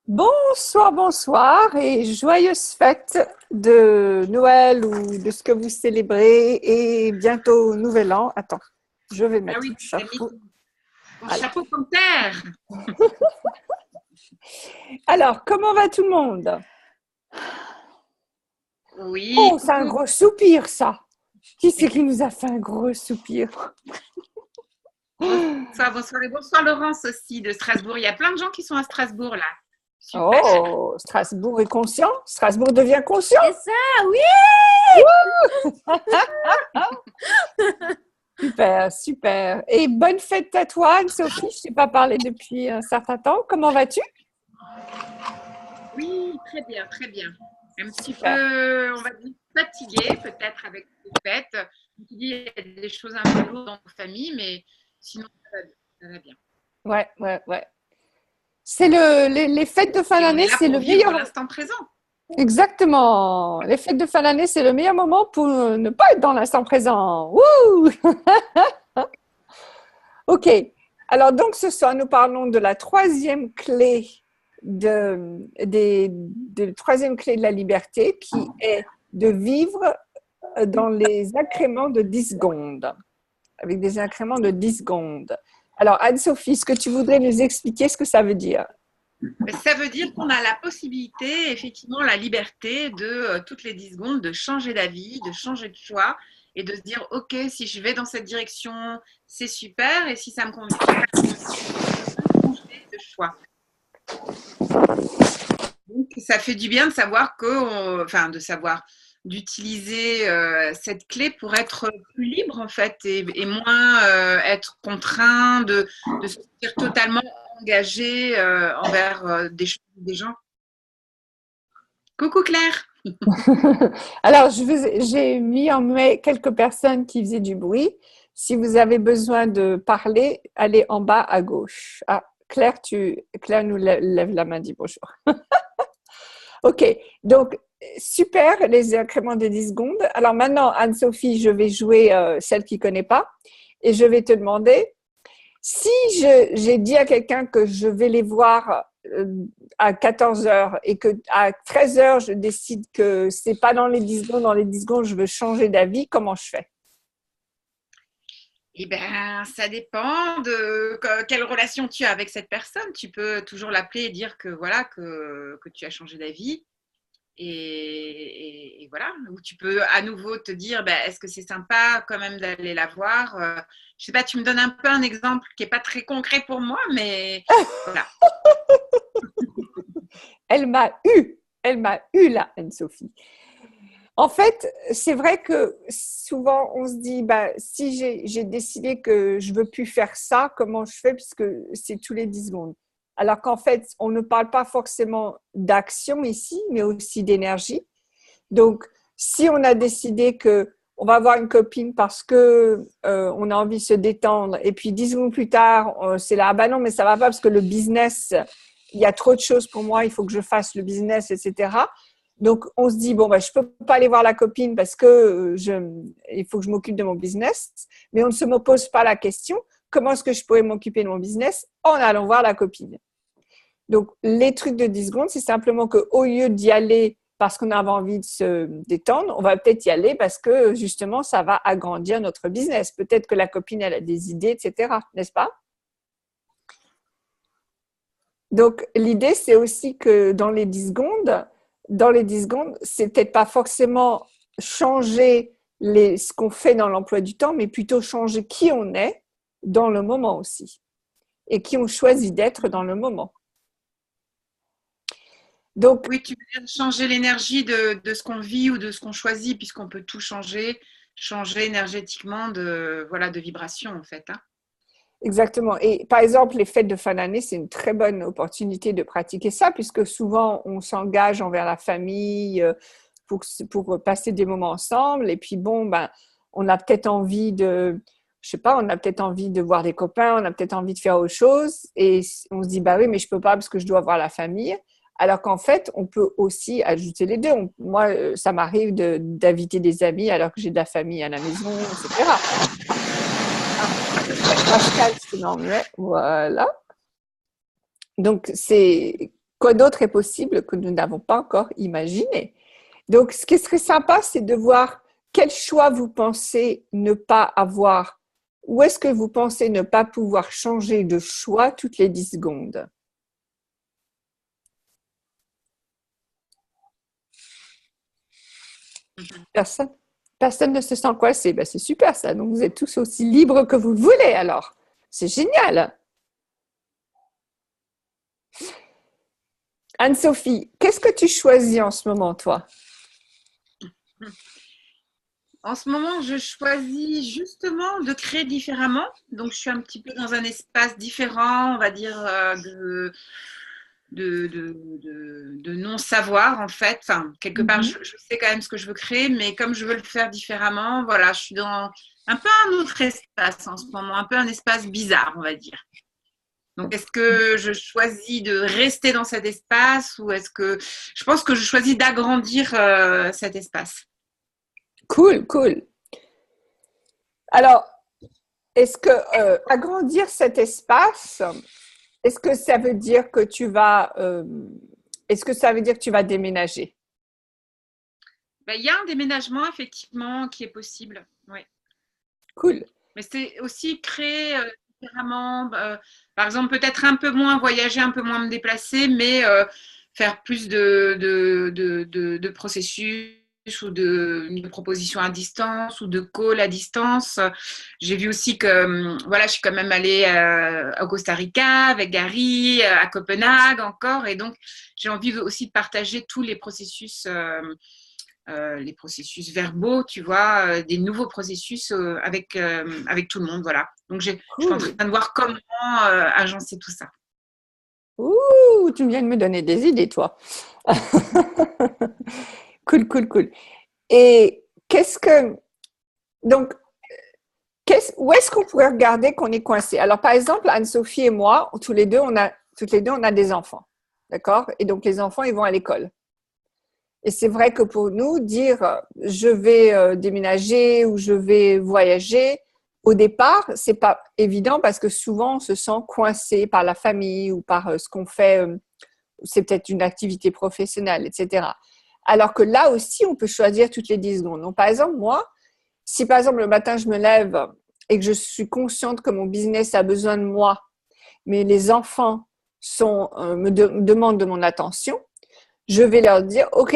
Bonsoir, bonsoir et joyeuses fêtes de Noël ou de ce que vous célébrez et bientôt Nouvel An. Attends, je vais Ah mettre oui, le tu as mis chapeau. ton Voilà. chapeau comme terre. Alors, comment va tout le monde? Oui, Oh, c'est un coucou. gros soupir, ça. Qui c'est qui nous a fait un gros soupir? Bonsoir, bonsoir et bonsoir Laurence aussi de Strasbourg. Il y a plein de gens qui sont à Strasbourg là. Super. Oh, Strasbourg est conscient? Strasbourg devient conscient? C'est ça, oui. Super, super. Et bonne fête à toi, Anne-Sophie. Je t'ai pas parlé depuis un certain temps. Comment vas-tu? Oui, très bien, très bien. Un petit Super. peu, on va dire, fatiguée peut-être avec les fêtes. Il y a des choses un peu lourdes dans nos familles, mais sinon ça va bien. Ça va bien. Ouais, ouais, ouais. C'est les fêtes de fin Et on est d'année, là c'est pour le vivre meilleur. l'instant présent. Exactement. Les fêtes de fin d'année, c'est le meilleur moment pour ne pas être dans l'instant présent. Wouh! Ok. Alors, donc, ce soir, nous parlons de la troisième clé troisième clé de la liberté qui est de vivre dans les incréments de 10 secondes, avec des incréments de 10 secondes. Alors, Anne-Sophie, est-ce que tu voudrais nous expliquer ce que ça veut dire? Ça veut dire qu'on a la possibilité, effectivement, la liberté de toutes les 10 secondes de changer d'avis, de changer de choix et de se dire, OK, si je vais dans cette direction, c'est super, et si ça me convient, changer de choix. Donc, ça fait du bien de savoir enfin, d'utiliser cette clé pour être plus libre en fait et moins être contraint de se sentir totalement engagé envers des choses, des gens. Coucou Claire. Alors, j'ai mis en mai quelques personnes qui faisaient du bruit. Si vous avez besoin de parler, allez en bas à gauche. Ah, Claire nous lève la main, dit bonjour. Ok, donc super les incréments de 10 secondes. Alors maintenant, Anne-Sophie, je vais jouer celle qui ne connaît pas et je vais te demander si j'ai dit à quelqu'un que je vais les voir à 14 heures et que à 13 heures, je décide que c'est pas dans les 10 secondes, dans les 10 secondes, je veux changer d'avis, comment je fais? Eh bien, ça dépend de quelle relation tu as avec cette personne. Tu peux toujours l'appeler et dire que voilà que tu as changé d'avis. Et voilà, où tu peux à nouveau te dire, ben, est-ce que c'est sympa quand même d'aller la voir Je sais pas, tu me donnes un peu un exemple qui n'est pas très concret pour moi, mais voilà. Elle m'a eu là, Anne-Sophie. En fait, c'est vrai que souvent on se dit, bah, si j'ai décidé que je veux plus faire ça, comment je fais puisque c'est tous les 10 secondes. Alors qu'en fait, on ne parle pas forcément d'action ici, mais aussi d'énergie. Donc, si on a décidé que on va avoir une copine parce que on a envie de se détendre, et puis 10 secondes plus tard, c'est là, ah bah non, mais ça va pas parce que le business, il y a trop de choses pour moi, il faut que je fasse le business, etc. Donc, on se dit, bon, bah, je peux pas aller voir la copine parce que il faut que je m'occupe de mon business, mais on ne se me pose pas la question, comment est-ce que je pourrais m'occuper de mon business en allant voir la copine? Donc, les trucs de 10 secondes, c'est simplement qu'au lieu d'y aller parce qu'on avait envie de se détendre, on va peut-être y aller parce que justement, ça va agrandir notre business. Peut-être que la copine, elle a des idées, etc. N'est-ce pas? Donc, l'idée, c'est aussi que dans les 10 secondes, c'est peut-être pas forcément changer ce qu'on fait dans l'emploi du temps, mais plutôt changer qui on est dans le moment aussi et qui on choisit d'être dans le moment. Donc, Oui, tu veux dire changer l'énergie de ce qu'on vit ou de ce qu'on choisit, puisqu'on peut tout changer, changer énergétiquement voilà, de vibration en fait. Hein. exactement. Et par exemple, les fêtes de fin d'année, c'est une très bonne opportunité de pratiquer ça, puisque souvent, on s'engage envers la famille pour passer des moments ensemble. Et puis, bon, ben, on a peut-être envie je sais pas, on a peut-être envie de voir des copains, on a peut-être envie de faire autre chose. Et on se dit, bah oui, mais je peux pas parce que je dois voir la famille. Alors qu'en fait, on peut aussi ajouter les deux. Moi, ça m'arrive d'inviter des amis alors que j'ai de la famille à la maison, etc. Pascal, c'est normal. Voilà. Donc, c'est Quoi d'autre est possible que nous n'avons pas encore imaginé? Donc, ce qui serait sympa, c'est de voir quel choix vous pensez ne pas avoir. Où est-ce que vous pensez ne pas pouvoir changer de choix toutes les 10 secondes? Personne? Personne ne se sent coincé. Ben, c'est super ça. Donc, vous êtes tous aussi libres que vous le voulez alors. C'est génial. Anne-Sophie, qu'est-ce que tu choisis en ce moment, toi? En ce moment, je choisis justement de créer différemment. Donc, je suis un petit peu dans un espace différent, on va dire, de non-savoir, en fait. Enfin, quelque part, je sais quand même ce que je veux créer, mais comme je veux le faire différemment, voilà, je suis dans un peu un autre espace en ce moment, un peu un espace bizarre, on va dire. Donc, est-ce que je choisis de rester dans cet espace ou est-ce que je pense que je choisis d'agrandir cet espace? Cool, cool. Alors, est-ce que agrandir cet espace, est-ce que ça veut dire que tu vas déménager? Ben, il y a un déménagement effectivement qui est possible. Oui. Cool. Mais c'est aussi créer différemment, par exemple peut-être un peu moins voyager, un peu moins me déplacer, mais faire plus de processus ou de propositions à distance ou de calls à distance. J'ai vu aussi que voilà, je suis quand même allée au Costa Rica avec Gary, à Copenhague encore, et donc j'ai envie aussi de partager tous les processus verbaux, tu vois, des nouveaux processus avec tout le monde, voilà. Donc, je suis en train de voir comment agencer tout ça. Ouh, tu viens de me donner des idées, toi. Cool, cool, cool. Et où est-ce qu'on pourrait regarder qu'on est coincé? Alors, par exemple, Anne-Sophie et moi, toutes les deux, on a des enfants, d'accord? Et donc, les enfants, ils vont à l'école. Et c'est vrai que pour nous, dire je vais déménager ou je vais voyager, au départ, c'est pas évident parce que souvent on se sent coincé par la famille ou par ce qu'on fait, c'est peut-être une activité professionnelle, etc. Alors que là aussi, on peut choisir toutes les 10 secondes. Donc, par exemple, moi, si par exemple le matin je me lève et que je suis consciente que mon business a besoin de moi, mais les enfants me demandent de mon attention, je vais leur dire, OK,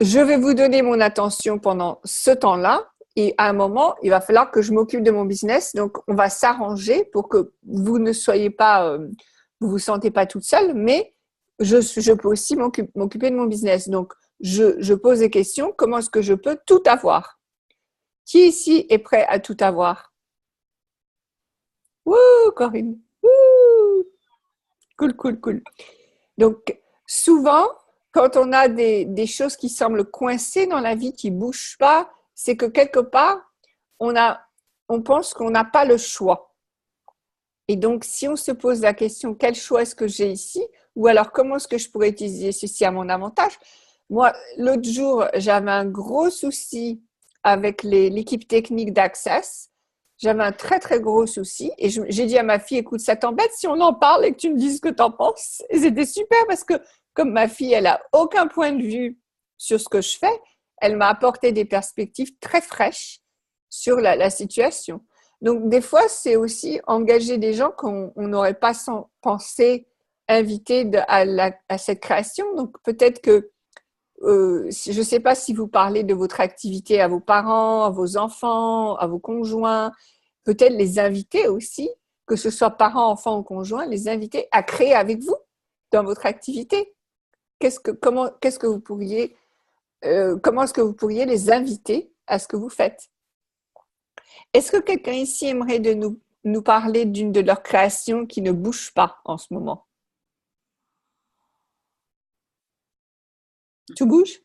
je vais vous donner mon attention pendant ce temps-là et à un moment, il va falloir que je m'occupe de mon business. Donc, on va s'arranger pour que vous ne soyez pas, vous vous sentez pas toute seule, mais je peux aussi m'occuper de mon business. Donc, je pose des questions. Comment est-ce que je peux tout avoir? Qui ici est prêt à tout avoir? Wouh, Corinne. Wouh. Cool, cool, cool. Donc, souvent, quand on a des choses qui semblent coincées dans la vie, qui ne bougent pas, c'est que quelque part, on pense qu'on n'a pas le choix. Et donc, si on se pose la question, quel choix est-ce que j'ai ici? Ou alors, comment est-ce que je pourrais utiliser ceci à mon avantage? Moi, l'autre jour, j'avais un gros souci avec l'équipe technique d'Access. J'avais un très, très gros souci. Et j'ai dit à ma fille, écoute, ça t'embête si on en parle et que tu me dises ce que tu en penses? Et c'était super parce que comme ma fille, elle n'a aucun point de vue sur ce que je fais, elle m'a apporté des perspectives très fraîches sur la situation. Donc, des fois, c'est aussi engager des gens qu'on n'aurait pas pensé inviter à cette création. Donc, peut-être que, je ne sais pas si vous parlez de votre activité à vos parents, à vos enfants, à vos conjoints, peut-être les inviter aussi, que ce soit parents, enfants ou conjoints, les inviter à créer avec vous dans votre activité. Comment est-ce que vous pourriez les inviter à ce que vous faites? Est-ce que quelqu'un ici aimerait nous parler d'une de leurs créations qui ne bouge pas en ce moment? Tout bouge?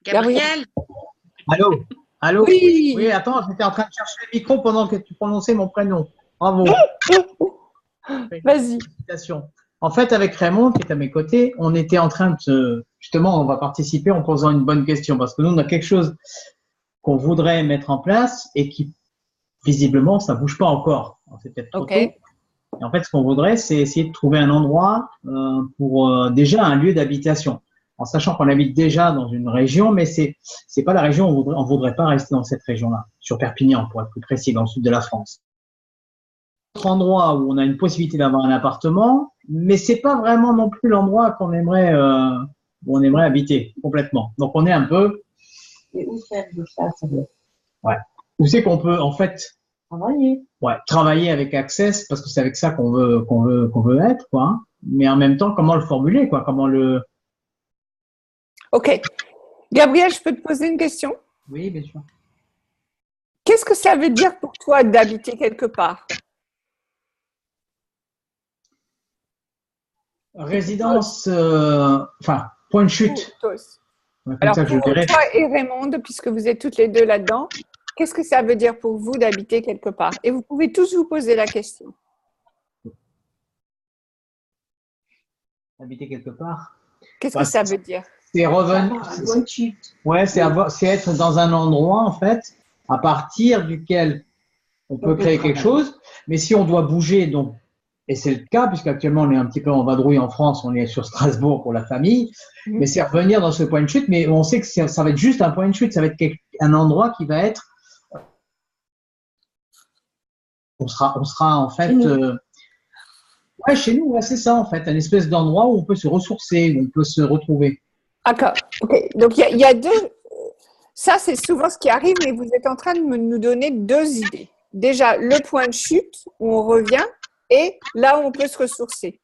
Gabriel? Allô? Allô? Oui. Oui, attends, j'étais en train de chercher le micro pendant que tu prononçais mon prénom. Bravo. Vas-y. En fait, avec Raymond, qui est à mes côtés, on était en train justement, on va participer en posant une bonne question parce que nous, on a quelque chose qu'on voudrait mettre en place et qui, visiblement, ça bouge pas encore. c'est peut-être trop Ok. tôt. Et en fait, ce qu'on voudrait, c'est essayer de trouver un endroit pour déjà un lieu d'habitation, en sachant qu'on habite déjà dans une région, mais c'est pas la région, on voudrait pas rester dans cette région-là, sur Perpignan, pour être plus précis, dans le sud de la France. Autre endroit où on a une possibilité d'avoir un appartement, mais c'est pas vraiment non plus l'endroit qu'on aimerait, où on aimerait habiter complètement. Donc on est un peu. Et où faire de ça, ça veut Ouais. Où c'est qu'on peut en fait travailler. ouais, travailler avec Access parce que c'est avec ça qu'on veut être quoi. Hein. Mais en même temps, comment le formuler quoi, comment le. Ok. Gabriel, je peux te poser une question? Oui, bien sûr. Qu'est-ce que ça veut dire pour toi d'habiter quelque part? Résidence, enfin point de chute. Tous. Ouais, comme Alors, ça que je pour dirais. toi et Raymond, puisque vous êtes toutes les deux là-dedans, qu'est-ce que ça veut dire pour vous d'habiter quelque part? Et vous pouvez tous vous poser la question. Habiter quelque part. Qu'est-ce Ouais, que ça veut dire? C'est revenir. Un point de chute. Ouais, c'est être dans un endroit en fait à partir duquel on peut créer quelque chose. Mais si on doit bouger, donc et c'est le cas puisqu'actuellement on est un petit peu en vadrouille en France, on est sur Strasbourg pour la famille, mais c'est revenir dans ce point de chute. Mais on sait que ça va être juste un point de chute, ça va être un endroit qui va être. On sera en fait. Ouais, chez nous, ouais, c'est ça en fait, un espèce d'endroit où on peut se ressourcer, où on peut se retrouver. D'accord. Ok. Donc, il y a deux. Ça, c'est souvent ce qui arrive, mais vous êtes en train de nous donner deux idées. Déjà, le point de chute où on revient et là où on peut se ressourcer.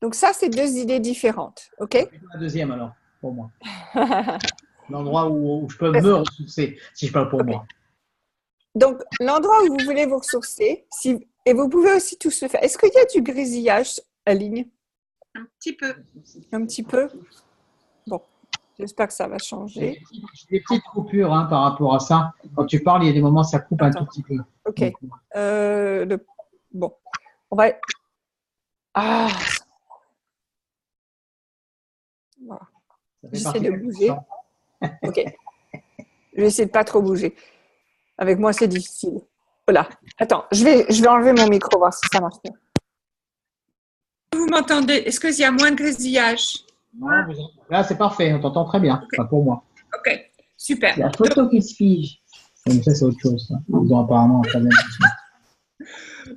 Donc, ça, c'est deux idées différentes. OK? La deuxième alors, pour moi. L'endroit où je peux me ressourcer, si je parle pour moi. Donc, l'endroit où vous voulez vous ressourcer, et vous pouvez aussi tous le faire. Est-ce qu'il y a du grésillage à ligne? Un petit peu. Un petit peu? Bon, j'espère que ça va changer. J'ai des petites coupures hein, par rapport à ça. Quand tu parles, il y a des moments ça coupe un tout petit peu. Ok. Bon, on va. Ah! Voilà. J'essaie de bouger. Ok. Je vais essayer de pas trop bouger. Avec moi, c'est difficile. Voilà. Attends, je vais enlever mon micro, voir si ça marche bien. Vous m'entendez? Est-ce qu'il y a moins de grésillage? Là, c'est parfait. On t'entend très bien. Okay. Enfin, pour moi. Ok. Super. La photo qui se fige. Mais ça, c'est autre chose. Ça. Ils ont apparemment un problème.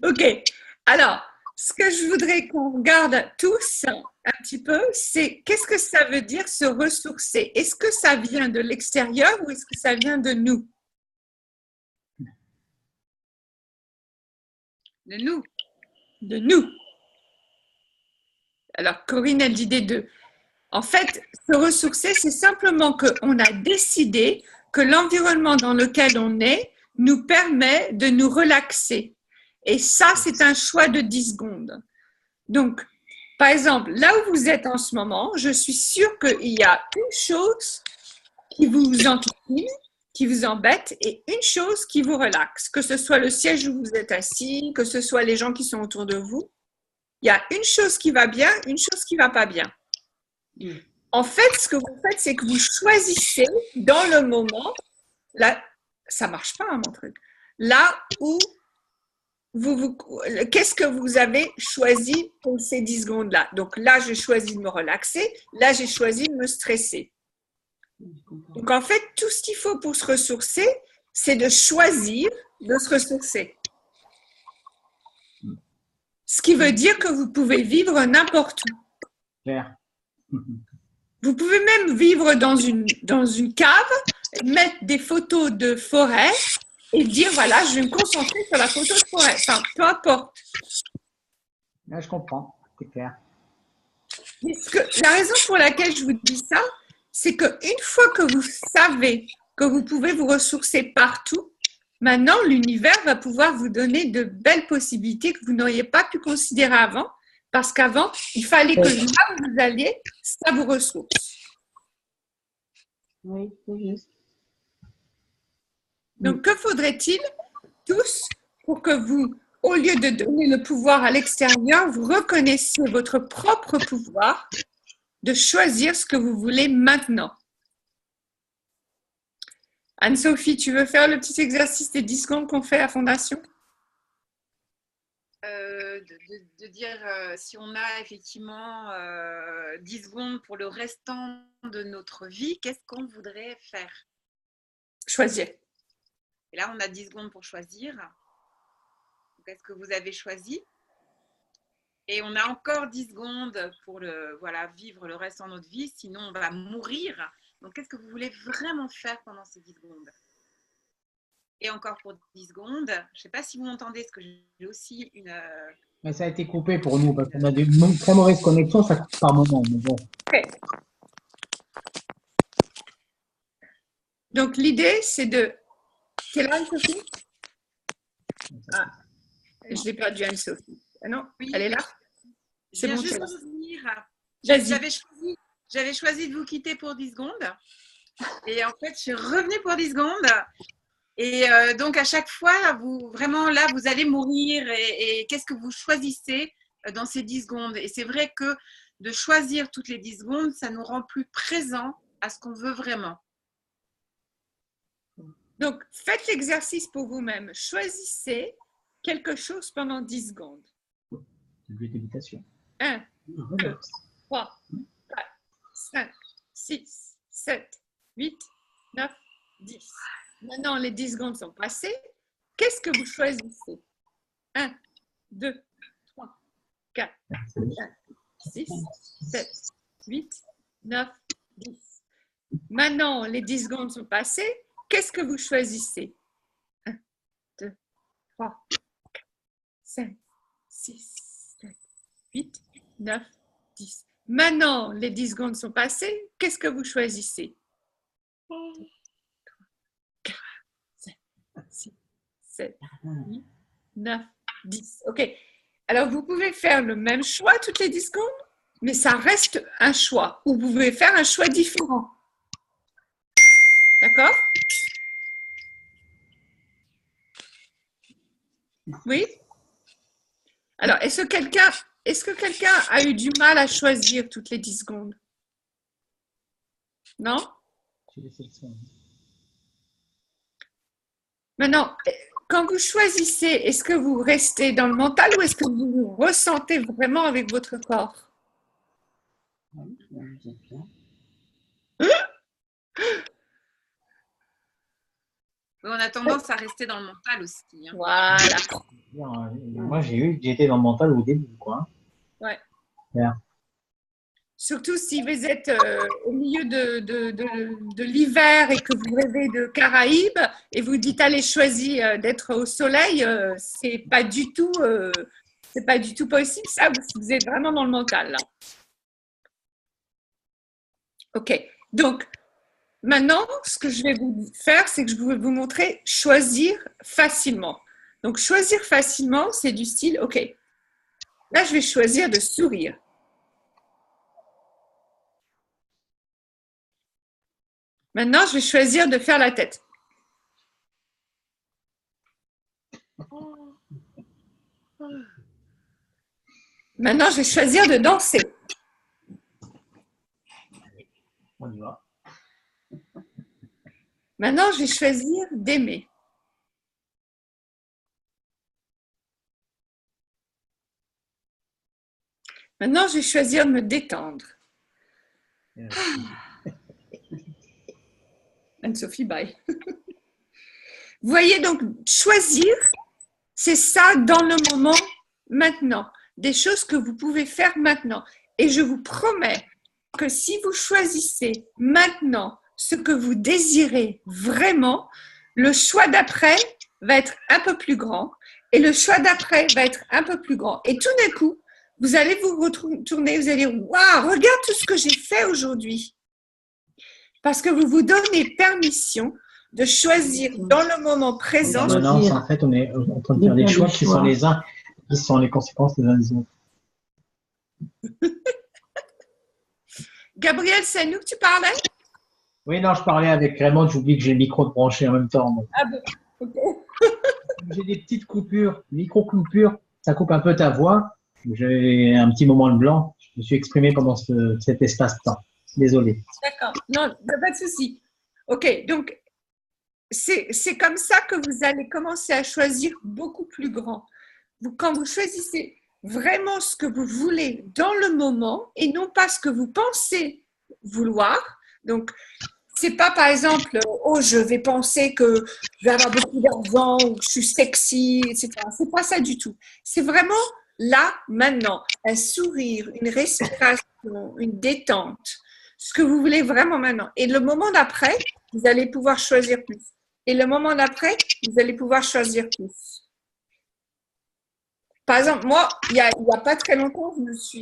Ok. Alors, ce que je voudrais qu'on regarde tous un petit peu, c'est qu'est-ce que ça veut dire se ressourcer? Est-ce que ça vient de l'extérieur ou est-ce que ça vient de nous? De nous. De nous. Alors, Corinne, elle dit des deux. En fait, se ressourcer, c'est simplement qu'on a décidé que l'environnement dans lequel on est nous permet de nous relaxer. Et ça, c'est un choix de 10 secondes. Donc, par exemple, là où vous êtes en ce moment, je suis sûre qu'il y a une chose qui vous enquiquine, qui vous embête et une chose qui vous relaxe. Que ce soit le siège où vous êtes assis, que ce soit les gens qui sont autour de vous. Il y a une chose qui va bien, une chose qui ne va pas bien. En fait, ce que vous faites, c'est que vous choisissez dans le moment, là, ça ne marche pas, hein, mon truc, là où qu'est-ce que vous avez choisi pour ces 10 secondes-là? Donc là, j'ai choisi de me relaxer, là, j'ai choisi de me stresser. Donc en fait, tout ce qu'il faut pour se ressourcer, c'est de choisir de se ressourcer. Ce qui veut dire que vous pouvez vivre n'importe où. Claire. Vous pouvez même vivre dans une cave, mettre des photos de forêt et dire, voilà, je vais me concentrer sur la photo de forêt. Enfin, peu importe. Là, je comprends, c'est clair. La raison pour laquelle je vous dis ça, c'est qu'une fois que vous savez que vous pouvez vous ressourcer partout, maintenant, l'univers va pouvoir vous donner de belles possibilités que vous n'auriez pas pu considérer avant, parce qu'avant, il fallait que là où vous alliez, ça vous ressource. Oui, c'est juste. Donc, que faudrait-il tous pour que vous, au lieu de donner le pouvoir à l'extérieur, vous reconnaissiez votre propre pouvoir de choisir ce que vous voulez maintenant? Anne-Sophie, tu veux faire le petit exercice des 10 secondes qu'on fait à Fondation? de dire si on a effectivement 10 secondes pour le restant de notre vie, qu'est-ce qu'on voudrait faire? Choisir. Et là, on a 10 secondes pour choisir. Qu'est-ce que vous avez choisi? Et on a encore 10 secondes pour vivre le reste de notre vie, sinon on va mourir. Donc, qu'est-ce que vous voulez vraiment faire pendant ces 10 secondes? Et encore pour 10 secondes. Je ne sais pas si vous m'entendez, parce que j'ai aussi une... Mais ça a été coupé pour nous parce qu'on a des très mauvaises connexions, ça coupe par moment. Mais bon. Okay. Donc, l'idée, c'est de... Quelle heure, Sophie? Ah, je l'ai perdu, Anne-Sophie. Ah non, oui. Elle est là? C'est bon, juste revenir. Vas-y. J'avais choisi de vous quitter pour 10 secondes. Et en fait, je suis revenue pour 10 secondes. Et donc, à chaque fois, vous allez mourir. Et qu'est-ce que vous choisissez dans ces 10 secondes? Et c'est vrai que de choisir toutes les 10 secondes, ça nous rend plus présents à ce qu'on veut vraiment. Donc, faites l'exercice pour vous-même. Choisissez quelque chose pendant 10 secondes. 1, 2, 3, 4, 5, 6, 7, 8, 9, 10. Maintenant, les 10 secondes sont passées. Qu'est-ce que vous choisissez? 1, 2, 3, 4, 5, 6, 7, 8, 9, 10. Maintenant, les 10 secondes sont passées. Qu'est-ce que vous choisissez? 1, 2, 3, 4, 5, 6, 7, 8, 9, 10. Maintenant, les 10 secondes sont passées. Qu'est-ce que vous choisissez? 2, 3, 4, 5, 6, 7, 8, 9, 10. OK. Alors, vous pouvez faire le même choix toutes les 10 secondes, mais ça reste un choix. Ou vous pouvez faire un choix différent. D'accord? Oui? Alors, est-ce que quelqu'un a eu du mal à choisir toutes les 10 secondes? Non? Maintenant, quand vous choisissez, est-ce que vous restez dans le mental ou est-ce que vous ressentez vraiment avec votre corps? On a tendance à rester dans le mental aussi. Hein. Voilà. Moi, j'ai été dans le mental au début, quoi. Ouais. Yeah. Surtout si vous êtes au milieu de l'hiver et que vous rêvez de Caraïbes et vous dites allez choisir d'être au soleil, c'est pas du tout possible ça. Vous êtes vraiment dans le mental là. Ok. Donc maintenant, ce que je vais vous faire, c'est que je vais vous montrer choisir facilement. Donc choisir facilement, c'est du style ok. Là, je vais choisir de sourire. Maintenant, je vais choisir de faire la tête. Maintenant, je vais choisir de danser. On y va. Maintenant, je vais choisir d'aimer. Maintenant, je vais choisir de me détendre. Anne-Sophie, bye. Vous voyez, donc, choisir, c'est ça dans le moment, maintenant. Des choses que vous pouvez faire maintenant. Et je vous promets que si vous choisissez maintenant ce que vous désirez vraiment, le choix d'après va être un peu plus grand et le choix d'après va être un peu plus grand. Et tout d'un coup, vous allez vous retourner, vous allez dire « Waouh, regarde tout ce que j'ai fait aujourd'hui !» Parce que vous vous donnez permission de choisir dans le moment présent. Non, en fait, on est en train de faire des choix qui sont les uns, qui sont les conséquences des uns des autres. Gabriel, c'est à nous que tu parlais? Oui, non, je parlais avec Raymond, j'oublie que j'ai le micro branché en même temps. Donc. Ah bon, ok. J'ai des petites coupures, micro-coupures, ça coupe un peu ta voix. J'ai un petit moment de blanc, je me suis exprimé pendant cet espace-temps. Désolé. D'accord, non, pas de souci. Ok, donc c'est comme ça que vous allez commencer à choisir beaucoup plus grand. quand vous choisissez vraiment ce que vous voulez dans le moment et non pas ce que vous pensez vouloir. Donc, c'est pas par exemple, oh, je vais penser que je vais avoir beaucoup d'argent ou que je suis sexy, etc. C'est pas ça du tout. C'est vraiment là, maintenant, un sourire, une respiration, une détente, ce que vous voulez vraiment maintenant. Et le moment d'après, vous allez pouvoir choisir plus. Et le moment d'après, vous allez pouvoir choisir plus. Par exemple, moi, il y a pas très longtemps,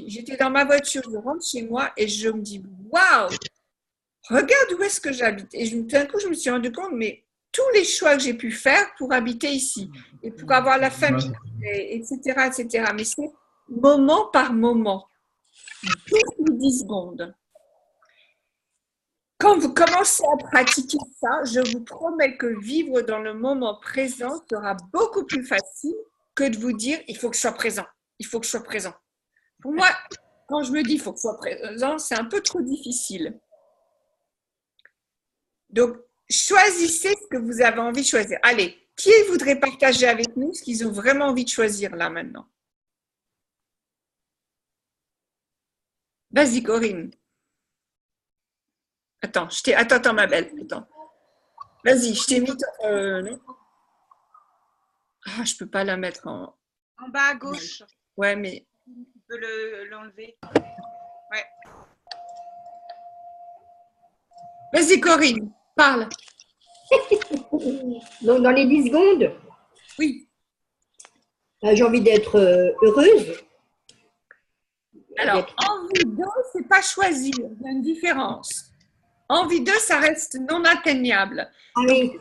j'étais dans ma voiture, je rentre chez moi et je me dis, waouh, regarde où est-ce que j'habite. Et tout d'un coup, je me suis rendu compte, mais tous les choix que j'ai pu faire pour habiter ici et pour avoir la famille, etc., etc. Mais c'est moment par moment, 10 ou 10 secondes. Quand vous commencez à pratiquer ça, je vous promets que vivre dans le moment présent sera beaucoup plus facile que de vous dire il faut que je sois présent, il faut que je sois présent. Pour moi, quand je me dis il faut que je sois présent, c'est un peu trop difficile. Donc, choisissez ce que vous avez envie de choisir. Allez, qui voudrait partager avec nous ce qu'ils ont vraiment envie de choisir là maintenant? Vas-y, Corinne. Attends, attends, ma belle. Attends. Vas-y, je t'ai mis. Non. Ah, je peux pas la mettre en. En bas à gauche. Ouais, mais. Tu peux l'enlever. Ouais. Vas-y, Corinne, parle. Donc, dans les 10 secondes, Oui. j'ai envie d'être heureuse. Alors, envie de, c'est pas choisir. Il y a une différence. Envie de, ça reste non atteignable. Ah oui,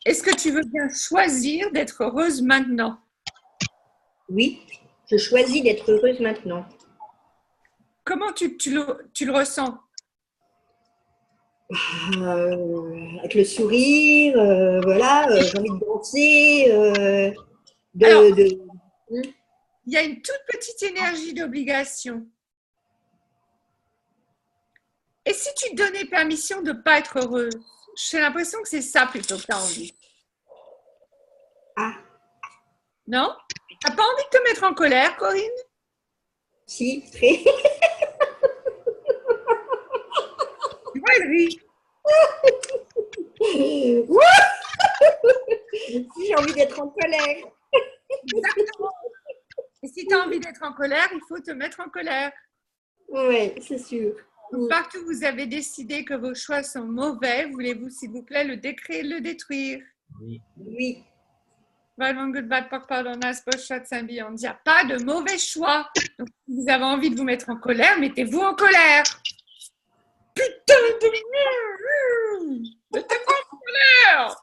Est-ce que tu veux bien choisir d'être heureuse maintenant? oui, je choisis d'être heureuse maintenant. Comment tu le ressens? Avec le sourire, voilà, j'ai envie de danser. Alors, il y a une toute petite énergie d'obligation. Et si tu te donnais permission de ne pas être heureuse? J'ai l'impression que c'est ça plutôt que tu as envie. Ah, Non? Tu n'as pas envie de te mettre en colère, Corinne? si, très. Tu vois, elle rit. Si j'ai envie d'être en colère. Exactement. Et si tu as envie d'être en colère, il faut te mettre en colère. Oui, c'est sûr. Partout où vous avez décidé que vos choix sont mauvais, voulez-vous, s'il vous plaît, le décrire et le détruire? Oui. Il n'y a pas de mauvais choix. Donc, si vous avez envie de vous mettre en colère, mettez-vous en colère. Putain de merde! Mettez-vous en colère!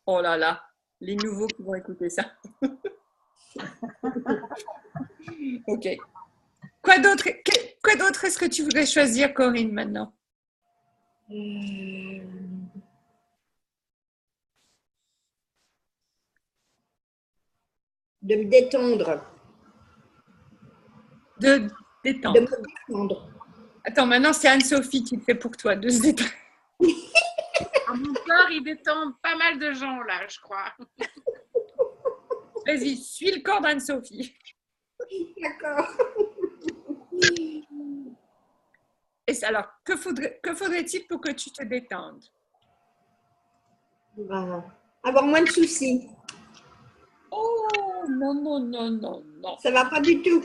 Oh là là, les nouveaux qui vont écouter ça. Ok. Quoi d'autre est-ce que tu voudrais choisir, Corinne, maintenant? De me détendre. De détendre. De me détendre. Attends, maintenant c'est Anne-Sophie qui le fait pour toi, de se détendre. Mon corps, il détend pas mal de gens là, je crois. Vas-y, suis le corps d'Anne-Sophie. D'accord. Et alors, que faudrait-il pour que tu te détendes? Ben, avoir moins de soucis. Oh, non, non, non, non, non. Ça va pas du tout.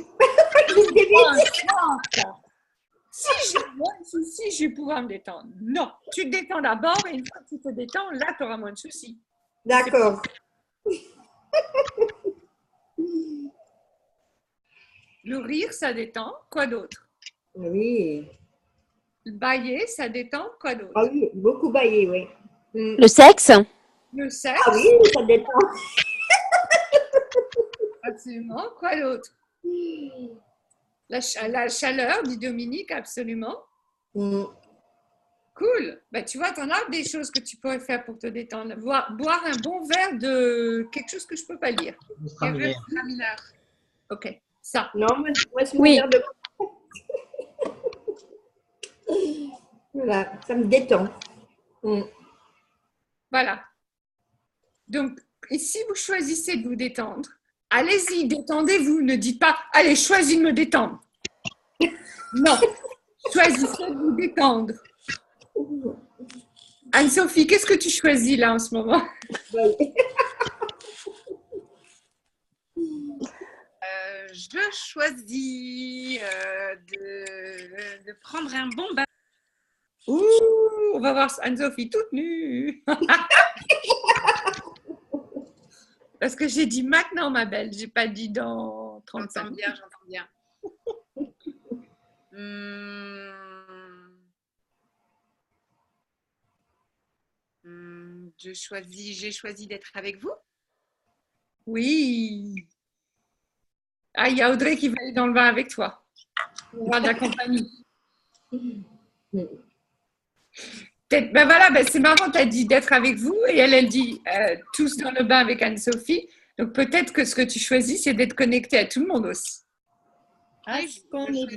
Si j'ai moins de soucis, je vais pouvoir me détendre. Non, tu te détends d'abord et une fois que tu te détends, là, tu auras moins de soucis. D'accord. Le rire, ça détend. Quoi d'autre? Oui. Le bailler, ça détend. Quoi d'autre? Ah oui, beaucoup baillé, oui. Le sexe? Le sexe, Ah oui, ça détend. absolument. Quoi d'autre? La chaleur, dit Dominique, absolument. Cool. Bah, tu vois, tu en as des choses que tu pourrais faire pour te détendre. Boire un bon verre de quelque chose que je ne peux pas lire. Mineur. Ok, ça. Non, moi c'est mon Oui. verre de... Voilà, ça me détend. Voilà. Donc, Et si vous choisissez de vous détendre, allez-y, détendez-vous. Ne dites pas, allez, choisis de me détendre. Non, choisissez de vous détendre. Anne-Sophie, qu'est-ce que tu choisis là en ce moment? Je choisis de prendre un bon bain. Ouh, on va voir Anne-Sophie toute nue. Parce que j'ai dit maintenant, ma belle, j'ai pas dit dans 35 minutes. J'entends bien. J'ai choisi d'être avec vous. Oui. Ah, il y a Audrey qui va aller dans le bain avec toi. On va de la compagnie. Ben voilà, ben c'est marrant, tu as dit d'être avec vous et elle dit tous dans le bain avec Anne-Sophie. Donc peut-être que ce que tu choisis, c'est d'être connecté à tout le monde aussi. Ah, ce qu'on est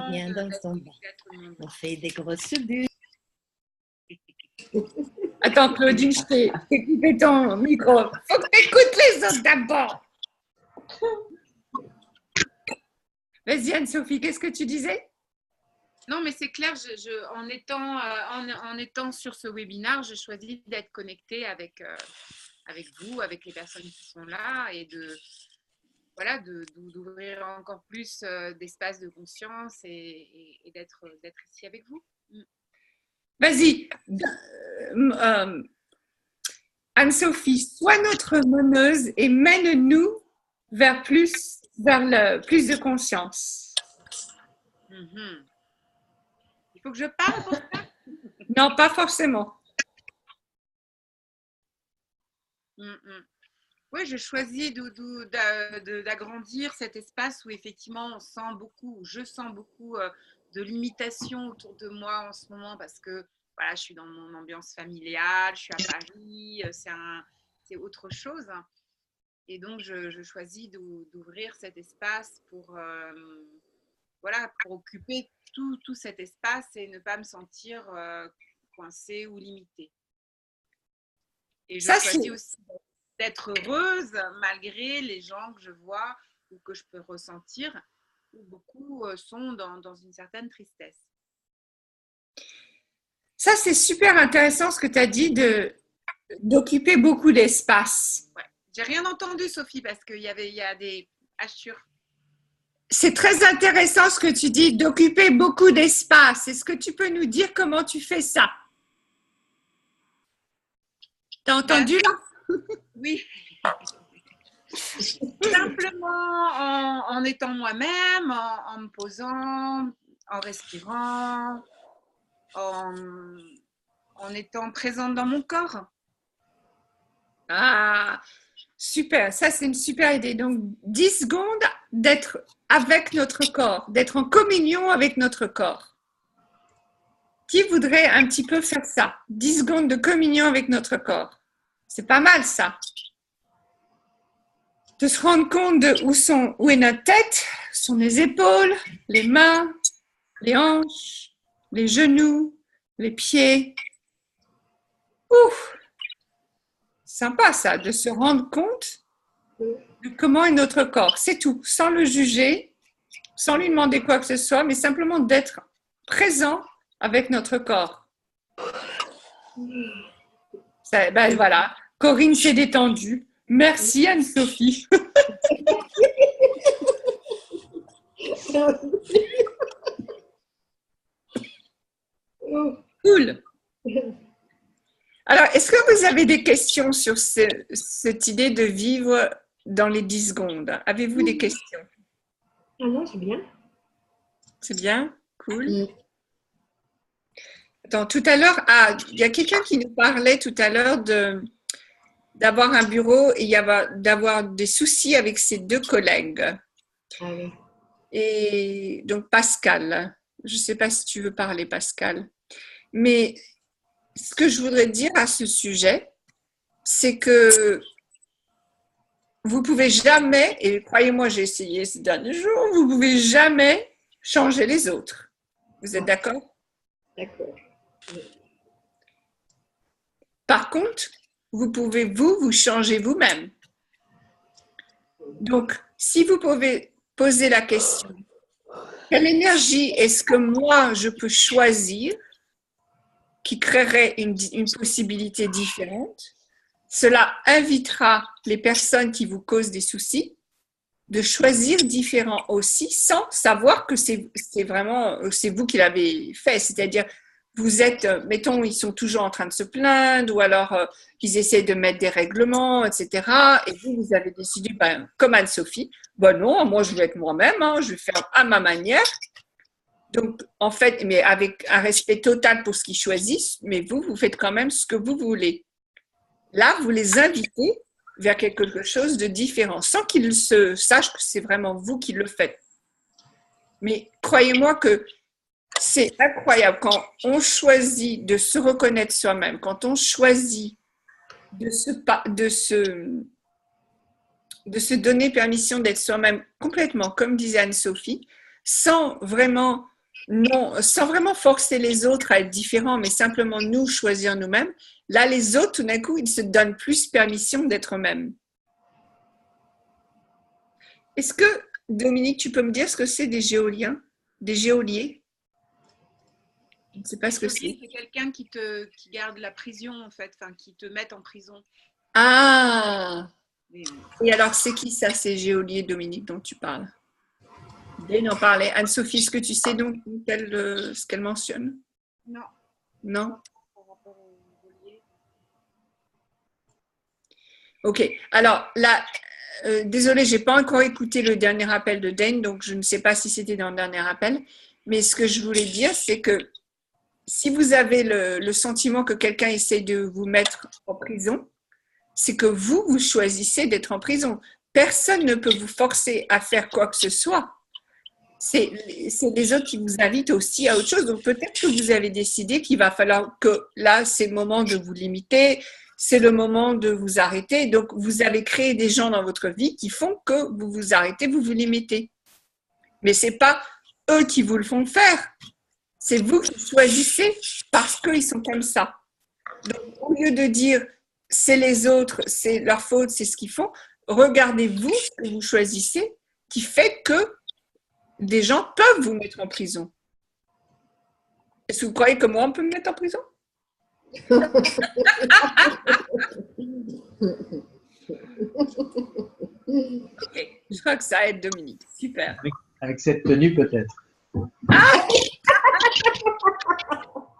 bien dans son bain. On fait des grosses bulles. Attends, Claudine, je t'ai coupé ton micro. Faut que tu écoutes les autres d'abord. Vas-y, Anne-Sophie, qu'est-ce que tu disais? Non, mais c'est clair, en étant sur ce webinaire, je choisis d'être connectée avec vous, avec les personnes qui sont là et d'ouvrir encore plus d'espace de conscience et d'être ici avec vous. Vas-y, Anne-Sophie, sois notre meneuse et mène-nous vers plus de conscience. Il faut que je parle pour ça? Non, pas forcément. Oui, je choisis d'agrandir cet espace où effectivement je sens beaucoup de limitations autour de moi en ce moment parce que voilà, je suis dans mon ambiance familiale, je suis à Paris, c'est autre chose. Et donc, je choisis d'ouvrir cet espace pour occuper tout cet espace et ne pas me sentir coincée ou limitée. Et je choisis aussi d'être heureuse malgré les gens que je vois ou que je peux ressentir, où beaucoup sont dans une certaine tristesse. Ça, c'est super intéressant ce que tu as dit d'occuper beaucoup d'espace. Ouais. J'ai rien entendu, Sophie, parce qu'il y a des hachures. C'est très intéressant ce que tu dis, d'occuper beaucoup d'espace. Est-ce que tu peux nous dire comment tu fais ça? T'as entendu là? Oui. Simplement en étant moi-même, en me posant, en respirant, en étant présente dans mon corps. Ah, super, ça c'est une super idée. Donc 10 secondes d'être avec notre corps, d'être en communion avec notre corps. Qui voudrait un petit peu faire ça? 10 secondes de communion avec notre corps. C'est pas mal ça. De se rendre compte de où est notre tête, sont les épaules, les mains, les hanches, les genoux, les pieds. Ouf! Sympa ça, de se rendre compte de comment est notre corps. C'est tout, sans le juger, sans lui demander quoi que ce soit, mais simplement d'être présent avec notre corps. Ça, ben voilà, Corinne s'est détendue. Merci Anne-Sophie. Cool. Alors, est-ce que vous avez des questions sur cette idée de vivre dans les 10 secondes? Avez-vous des questions? Ah non, c'est bien. C'est bien? Cool. Attends, tout à l'heure, il y a quelqu'un qui nous parlait tout à l'heure d'avoir un bureau et d'avoir des soucis avec ses 2 collègues. Ah oui. Et donc, Pascal, je ne sais pas si tu veux parler, Pascal, mais ce que je voudrais dire à ce sujet, c'est que vous pouvez jamais, et croyez-moi, j'ai essayé ces derniers jours, vous pouvez jamais changer les autres. Vous êtes d'accord? D'accord. Par contre, vous pouvez vous changer vous-même. Donc, si vous pouvez poser la question, quelle énergie est-ce que moi, je peux choisir qui créerait une possibilité différente? Cela invitera les personnes qui vous causent des soucis de choisir différent aussi, sans savoir que c'est vraiment, c'est vous qui l'avez fait. C'est-à-dire, vous êtes, mettons, ils sont toujours en train de se plaindre, ou alors ils essaient de mettre des règlements, etc. Et vous avez décidé, comme Anne-Sophie, non, moi je vais être moi-même, hein, je vais faire à ma manière. Donc, en fait, mais avec un respect total pour ce qu'ils choisissent, mais vous faites quand même ce que vous voulez. Là, vous les invitez vers quelque chose de différent, sans qu'ils se sachent que c'est vraiment vous qui le faites. Mais croyez-moi que c'est incroyable quand on choisit de se reconnaître soi-même, quand on choisit de se donner permission d'être soi-même complètement, comme disait Anne-Sophie, sans vraiment forcer les autres à être différents, mais simplement nous choisir nous-mêmes. Là, les autres, tout d'un coup, ils se donnent plus permission d'être eux-mêmes. Est-ce que, Dominique, tu peux me dire ce que c'est des géoliens, des géoliers? Je ne sais pas ce que c'est. C'est quelqu'un qui garde la prison, en fait, enfin, qui te met en prison. Ah! Et alors, c'est qui ça, ces géoliers, Dominique, dont tu parles? Dane en parlait. Anne-Sophie, est-ce que tu sais donc ce qu'elle mentionne? Non. Non? Ok. Alors, là, désolée, je n'ai pas encore écouté le dernier appel de Dane, donc je ne sais pas si c'était dans le dernier appel. Mais ce que je voulais dire, c'est que si vous avez le sentiment que quelqu'un essaie de vous mettre en prison, c'est que vous choisissez d'être en prison. Personne ne peut vous forcer à faire quoi que ce soit. C'est les autres qui vous invitent aussi à autre chose. Donc peut-être que vous avez décidé qu'il va falloir que là, c'est le moment de vous limiter, c'est le moment de vous arrêter. Donc vous avez créé des gens dans votre vie qui font que vous vous arrêtez, vous vous limitez. Mais ce n'est pas eux qui vous le font faire. C'est vous qui choisissez parce qu'ils sont comme ça. Donc au lieu de dire c'est les autres, c'est leur faute, c'est ce qu'ils font, regardez-vous ce que vous choisissez qui fait que des gens peuvent vous mettre en prison. Est-ce que vous croyez que moi, on peut me mettre en prison? Ok, je crois que ça aide Dominique. Super. Avec cette tenue, peut-être. Ah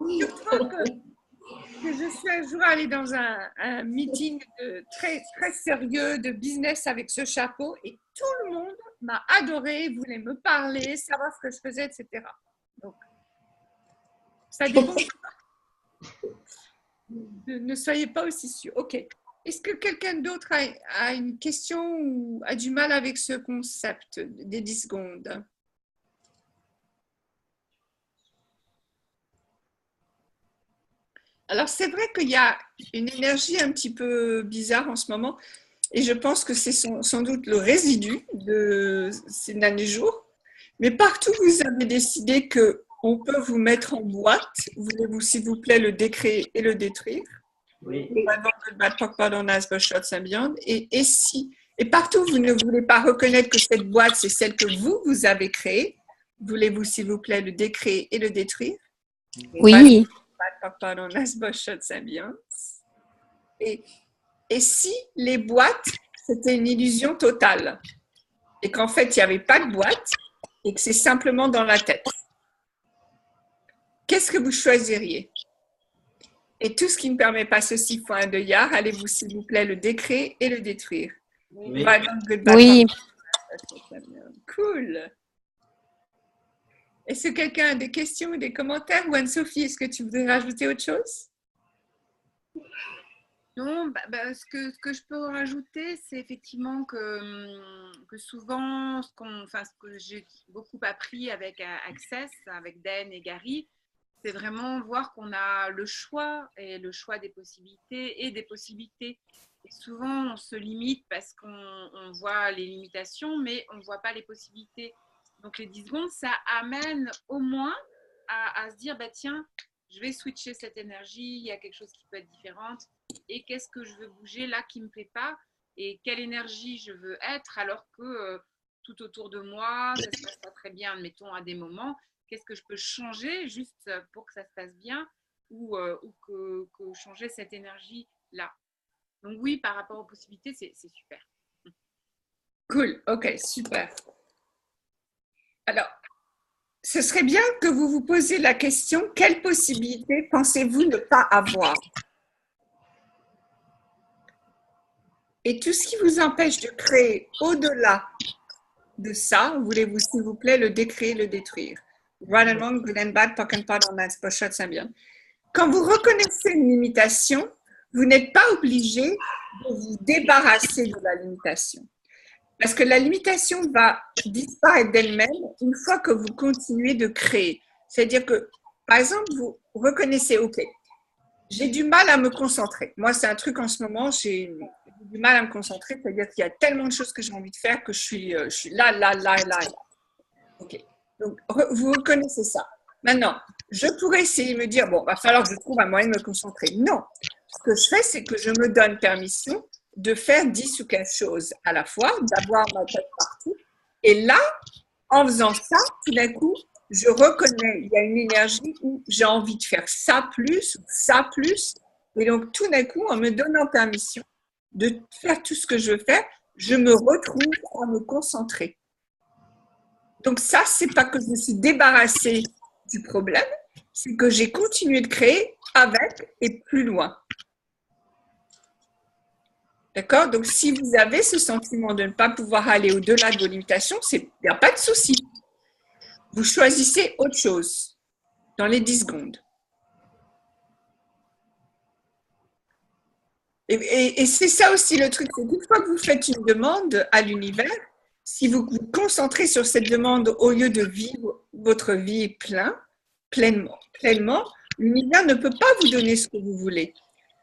je crois que je suis un jour allée dans un meeting très, très sérieux de business avec ce chapeau et tout le monde m'a adoré, voulait me parler, savoir ce que je faisais, etc. Donc, ça dépend. Ne soyez pas aussi sûr. Ok. Est-ce que quelqu'un d'autre a une question ou a du mal avec ce concept des 10 secondes? Alors, c'est vrai qu'il y a une énergie un petit peu bizarre en ce moment et je pense que c'est sans doute le résidu de ces derniers jours. Mais partout, vous avez décidé qu'on peut vous mettre en boîte. Voulez-vous, s'il vous plaît, le décréer et le détruire? Oui. Et partout, vous ne voulez pas reconnaître que cette boîte, c'est celle que vous avez créée. Voulez-vous, s'il vous plaît, le décréer et le détruire? Oui. Et si les boîtes, c'était une illusion totale et qu'en fait, il n'y avait pas de boîte et que c'est simplement dans la tête, qu'est-ce que vous choisiriez? Et tout ce qui ne permet pas ceci fois un deuillard, allez-vous, s'il vous plaît, le décréer et le détruire. Oui. Oui. Cool. Est-ce que quelqu'un a des questions ou des commentaires? Ou Anne-Sophie, est-ce que tu voudrais rajouter autre chose? Non, ce que je peux rajouter, c'est effectivement que souvent, ce que j'ai beaucoup appris avec Access, avec Dan et Gary, c'est vraiment voir qu'on a le choix et le choix des possibilités et des possibilités. Et souvent, on se limite parce qu'on voit les limitations, mais on ne voit pas les possibilités. Donc, les 10 secondes, ça amène au moins à se dire, tiens, je vais switcher cette énergie, il y a quelque chose qui peut être différent. et qu'est-ce que je veux bouger là qui ne me plaît pas et quelle énergie je veux être alors que tout autour de moi, ça se passe pas très bien, admettons, à des moments. Qu'est-ce que je peux changer juste pour que ça se passe bien ou que changer cette énergie-là. Donc oui, par rapport aux possibilités, c'est super. Cool, ok, super. Alors, ce serait bien que vous vous posiez la question, quelles possibilités pensez-vous ne pas avoir? Et tout ce qui vous empêche de créer au-delà de ça, voulez-vous, s'il vous plaît, le décréer, le détruire. Right and wrong, good and bad, talk and part, on a pochette, c'est bien. Quand vous reconnaissez une limitation, vous n'êtes pas obligé de vous débarrasser de la limitation. Parce que la limitation va disparaître d'elle-même une fois que vous continuez de créer. C'est-à-dire que, par exemple, vous reconnaissez, OK, j'ai du mal à me concentrer. Moi, c'est un truc en ce moment, j'ai du mal à me concentrer, c'est-à-dire qu'il y a tellement de choses que j'ai envie de faire que je suis là. OK. Donc, vous reconnaissez ça. Maintenant, je pourrais essayer de me dire, bon, il va falloir que je trouve un moyen de me concentrer. Non. Ce que je fais, c'est que je me donne permission de faire 10 ou 15 choses à la fois, d'avoir ma tête partout. Et là, en faisant ça, tout d'un coup, je reconnais, il y a une énergie où j'ai envie de faire ça plus, ou ça plus. Et donc, tout d'un coup, en me donnant permission de faire tout ce que je veux faire, je me retrouve à me concentrer. Donc ça, c'est pas que je me suis débarrassée du problème, c'est que j'ai continué de créer avec et plus loin. D'accord? Donc, si vous avez ce sentiment de ne pas pouvoir aller au-delà de vos limitations, il n'y a pas de souci. Vous choisissez autre chose dans les 10 secondes. Et c'est ça aussi le truc, c'est qu'une fois que vous faites une demande à l'univers, si vous vous concentrez sur cette demande au lieu de vivre votre vie pleinement, l'univers ne peut pas vous donner ce que vous voulez.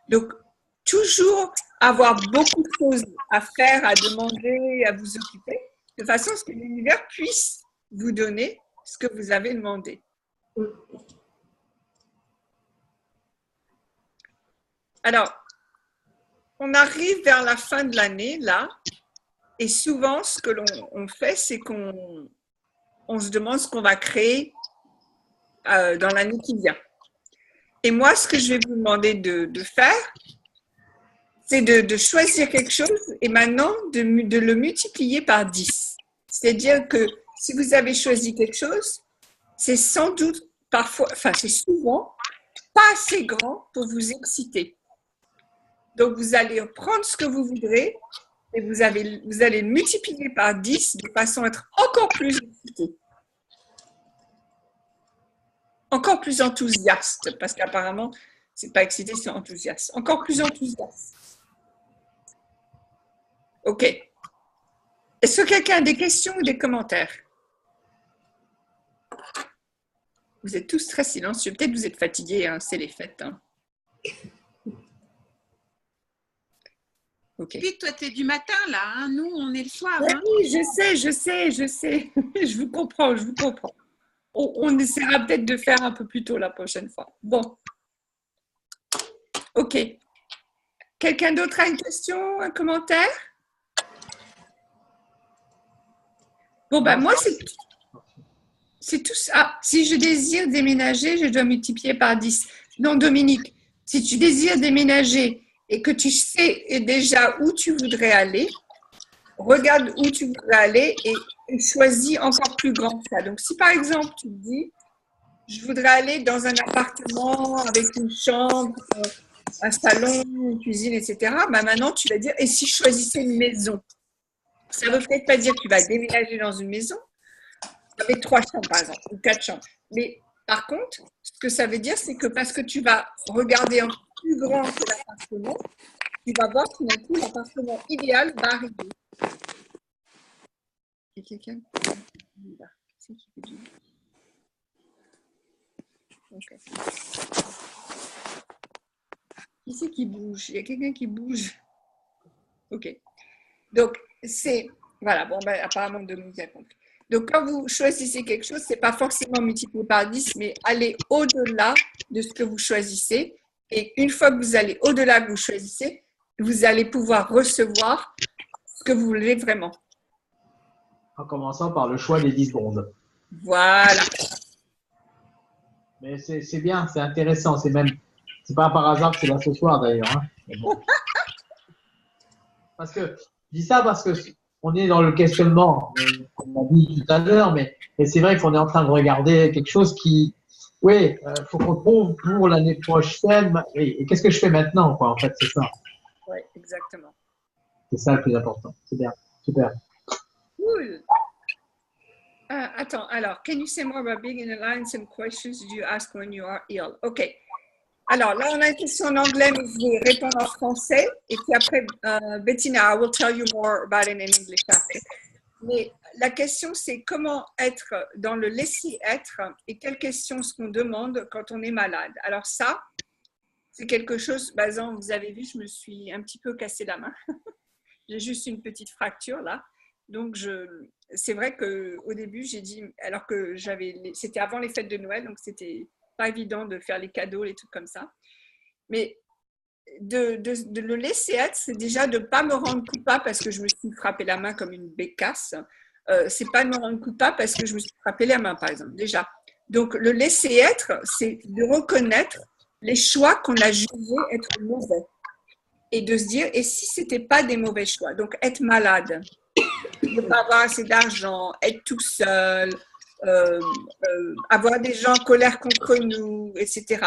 Donc, toujours avoir beaucoup de choses à faire, à demander, à vous occuper, de façon à ce que l'univers puisse vous donner ce que vous avez demandé. Alors, on arrive vers la fin de l'année, là, et souvent, ce que l'on fait, c'est qu'on se demande ce qu'on va créer dans l'année qui vient. Et moi, ce que je vais vous demander de faire, c'est de choisir quelque chose et maintenant de le multiplier par 10. C'est-à-dire que si vous avez choisi quelque chose, c'est sans doute parfois, enfin c'est souvent pas assez grand pour vous exciter. Donc vous allez prendre ce que vous voudrez et vous allez le multiplier par 10 de façon à être encore plus excité. Encore plus enthousiaste, parce qu'apparemment, c'est pas excité, c'est enthousiaste. Encore plus enthousiaste. OK. Est-ce que quelqu'un a des questions ou des commentaires? Vous êtes tous très silencieux. Peut-être que vous êtes fatigués, hein, c'est les fêtes. Hein. OK. Puis toi, tu es du matin, là. Hein. Nous, on est le soir. Oui, hein. je sais. Je vous comprends. On essaiera peut-être de faire un peu plus tôt la prochaine fois. Bon. OK. Quelqu'un d'autre a une question, un commentaire? Bon, ben moi, c'est tout ça. Ah, si je désire déménager, je dois multiplier par 10. Non, Dominique, si tu désires déménager et que tu sais déjà où tu voudrais aller, regarde où tu voudrais aller et choisis encore plus grand que ça. Donc, si par exemple, tu te dis, je voudrais aller dans un appartement avec une chambre, un salon, une cuisine, etc., ben maintenant, tu vas dire, et si je choisissais une maison? Ça ne veut peut-être pas dire que tu vas déménager dans une maison avec 3 chambres, par exemple, ou 4 chambres. Mais par contre, ce que ça veut dire, c'est que parce que tu vas regarder en plus grand que l'appartement, tu vas voir tout d'un coup l'appartement idéal va arriver. Il y a quelqu'un qui bouge. Okay. Qui c'est qui bouge? Il y a quelqu'un qui bouge. OK. Donc, c'est... Voilà, bon, ben, apparemment, Dominique a compris. Donc, quand vous choisissez quelque chose, ce n'est pas forcément multiplié par 10, mais aller au-delà de ce que vous choisissez Et une fois que vous allez au-delà, que vous choisissez, vous allez pouvoir recevoir ce que vous voulez vraiment. En commençant par le choix des 10 secondes. Voilà. Mais c'est bien, c'est intéressant. C'est pas par hasard que c'est là ce soir d'ailleurs. Hein. Mais bon. Parce que, je dis ça parce que on est dans le questionnement, comme on l'a dit tout à l'heure, mais c'est vrai qu'on est en train de regarder quelque chose qui, oui, faut qu'on trouve pour l'année prochaine. Et qu'est-ce que je fais maintenant, quoi, en fait, c'est ça. Oui, exactement. C'est ça le plus important. C'est bien, super. Cool. Attends, alors, can you say more about being in alliance and questions did you ask when you are ill? OK. Alors, là, on a une question en anglais, mais je vais répondre en français. Et puis après, Bettina, I will tell you more about it in English after. Mais la question, c'est comment être dans le laisser-être et quelles questions est-ce qu'on demande quand on est malade. Alors ça, c'est quelque chose, par exemple, vous avez vu, je me suis un petit peu cassé la main. J'ai juste une petite fracture là. Donc, c'est vrai qu'au début, j'ai dit, alors que c'était avant les fêtes de Noël, donc c'était pas évident de faire les cadeaux, les trucs comme ça. Mais de le laisser être, c'est déjà de ne pas me rendre coupable parce que je me suis frappé la main comme une bécasse. C'est pas de me rendre coupable parce que je me suis frappé la main, par exemple, déjà. Donc, le laisser être, c'est de reconnaître les choix qu'on a jugés être mauvais. Et de se dire, et si ce n'était pas des mauvais choix? Donc, être malade, ne pas avoir assez d'argent, être tout seul, avoir des gens en colère contre nous, etc.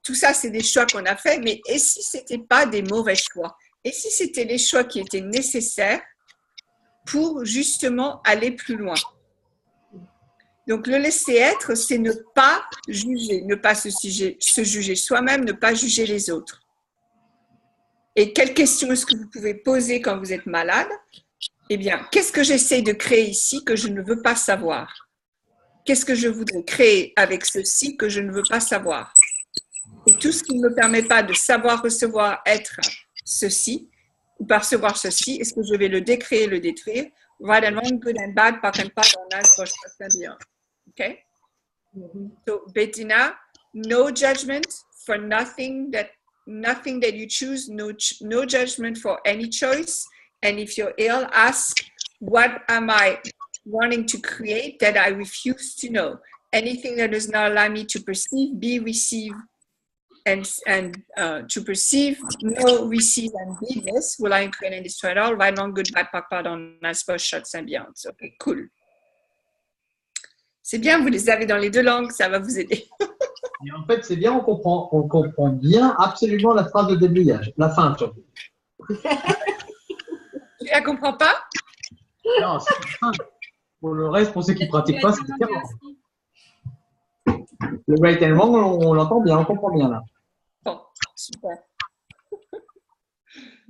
Tout ça, c'est des choix qu'on a faits, mais et si ce n'était pas des mauvais choix? Et si c'était les choix qui étaient nécessaires pour justement aller plus loin? Donc, le laisser être, c'est ne pas juger, ne pas se juger soi-même, ne pas juger les autres. Et quelles questions est-ce que vous pouvez poser quand vous êtes malade? Eh bien, qu'est-ce que j'essaie de créer ici que je ne veux pas savoir? Qu'est-ce que je voudrais créer avec ceci que je ne veux pas savoir? Et tout ce qui ne me permet pas de savoir, recevoir, être ceci, ou percevoir ceci, est-ce que je vais le décréer, le détruire? Right and wrong, good and bad, park and park, on a, so bien. OK? So, Bettina, no judgment for nothing that you choose, no judgment for any choice. And if you're ill, ask, what am I wanting to create that I refuse to know? Anything that does not allow me to perceive, be, receive, and to perceive, know, receive, and be this, will I create and destroy it all? Right, wrong, good, bad, pardon, nice, post, short, symbiont. OK, cool. C'est bien, vous les avez dans les deux langues, ça va vous aider. Et en fait, c'est bien, on comprend bien absolument la phrase de début, la fin surtout. Tu la comprends pas? Non, c'est la fin. Pour le reste, pour ceux qui ne pratiquent pas, c'est différent. Le right and wrong, on l'entend bien, on comprend bien là. Bon, super.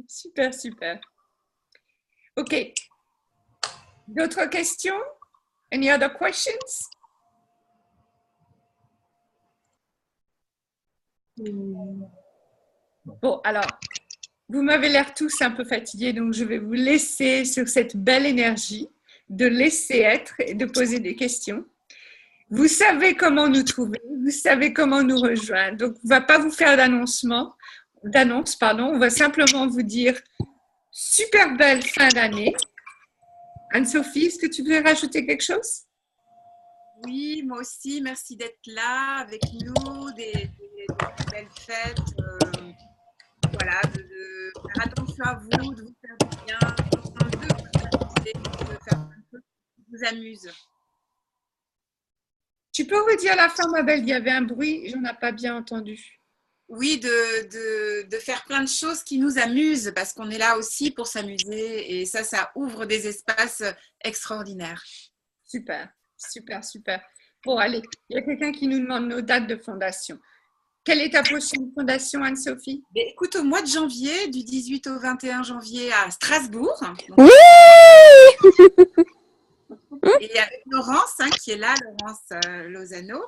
Super, super. OK. D'autres questions? Any other questions? Bon, alors, vous m'avez l'air tous un peu fatigués, donc je vais vous laisser sur cette belle énergie de laisser être et de poser des questions. Vous savez comment nous trouver, vous savez comment nous rejoindre. Donc, on ne va pas vous faire d'annonce, on va simplement vous dire super belle fin d'année. Anne-Sophie, est-ce que tu voudrais rajouter quelque chose? Oui, moi aussi, merci d'être là avec nous, des belles fêtes. Voilà, de faire attention à vous, de vous faire du bien, de faire plein de choses qui vous amusent. Tu peux redire la fin, ma belle? Il y avait un bruit, je n'en ai pas bien entendu. Oui, de faire plein de choses qui nous amusent parce qu'on est là aussi pour s'amuser et ça ouvre des espaces extraordinaires. Super, super, super. Bon, allez, il y a quelqu'un qui nous demande nos dates de fondation. Quelle est ta prochaine fondation, Anne-Sophie? Écoute, au mois de janvier, du 18 au 21 janvier à Strasbourg. Donc, oui. Et avec Laurence, qui est là, Laurence Lozano.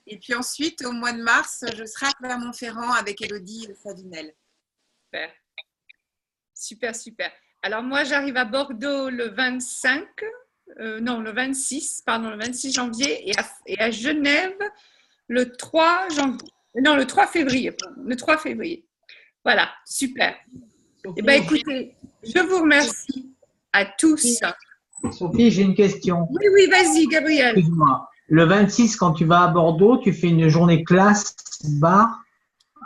Et puis ensuite, au mois de mars, je serai à Clermont-Ferrand avec Élodie Savinel. Super. Super, super. Alors moi, j'arrive à Bordeaux le 26 janvier et à Genève le 3 janvier. Non, le 3 février. Le 3 février. Voilà, super. Eh bien, écoutez, je vous remercie à tous. Sophie, j'ai une question. Oui, oui, vas-y, Gabriel. Excuse-moi. Le 26, quand tu vas à Bordeaux, tu fais une journée classe bar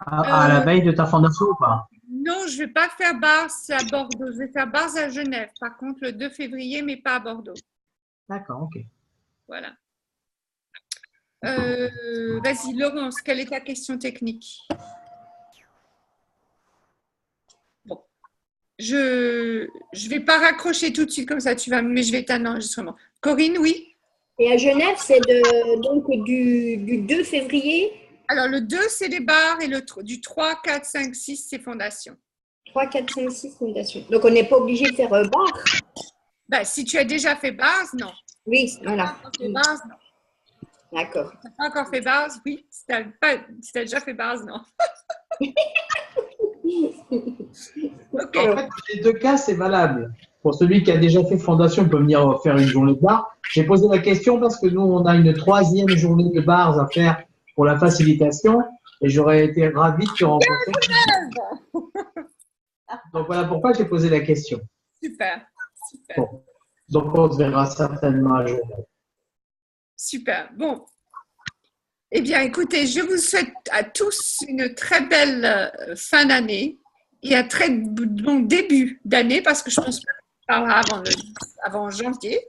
à la veille de ta fondation ou pas? Non, je ne vais pas faire bars à Bordeaux. Je vais faire bars à Genève. Par contre, le 2 février, mais pas à Bordeaux. D'accord, ok. Voilà. Vas-y, Laurence, quelle est ta question technique? Bon, je vais pas raccrocher tout de suite comme ça, mais je vais éteindre l'enregistrement. Corinne, oui? Et à Genève, c'est donc du 2 février. Alors, le 2, c'est les bars et du 3, 4, 5, 6, c'est fondation. 3, 4, 5, 6 fondation. Donc, on n'est pas obligé de faire bar. Bah, si tu as déjà fait base, non. Oui, voilà. Si tu n'as pas fait base, non. D'accord. Tu n'as pas encore fait base, oui. Si tu as déjà fait base, non. Ok. En fait, dans les deux cas, c'est valable. Pour celui qui a déjà fait fondation, il peut venir faire une journée de bar. J'ai posé la question parce que nous, on a une 3e journée de bars à faire pour la facilitation et j'aurais été ravi de te rencontrer. Donc voilà pourquoi j'ai posé la question. Super, super. Bon. Donc on se verra certainement à Genève. Super. Bon. Eh bien, écoutez, je vous souhaite à tous une très belle fin d'année et un très bon début d'année parce que je pense qu'on parlera avant janvier.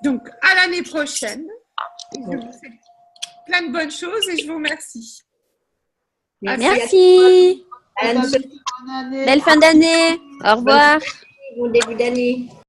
Donc, à l'année prochaine. Et je vous souhaite plein de bonnes choses et je vous remercie. Merci. Belle fin d'année. Au revoir. Bon début d'année.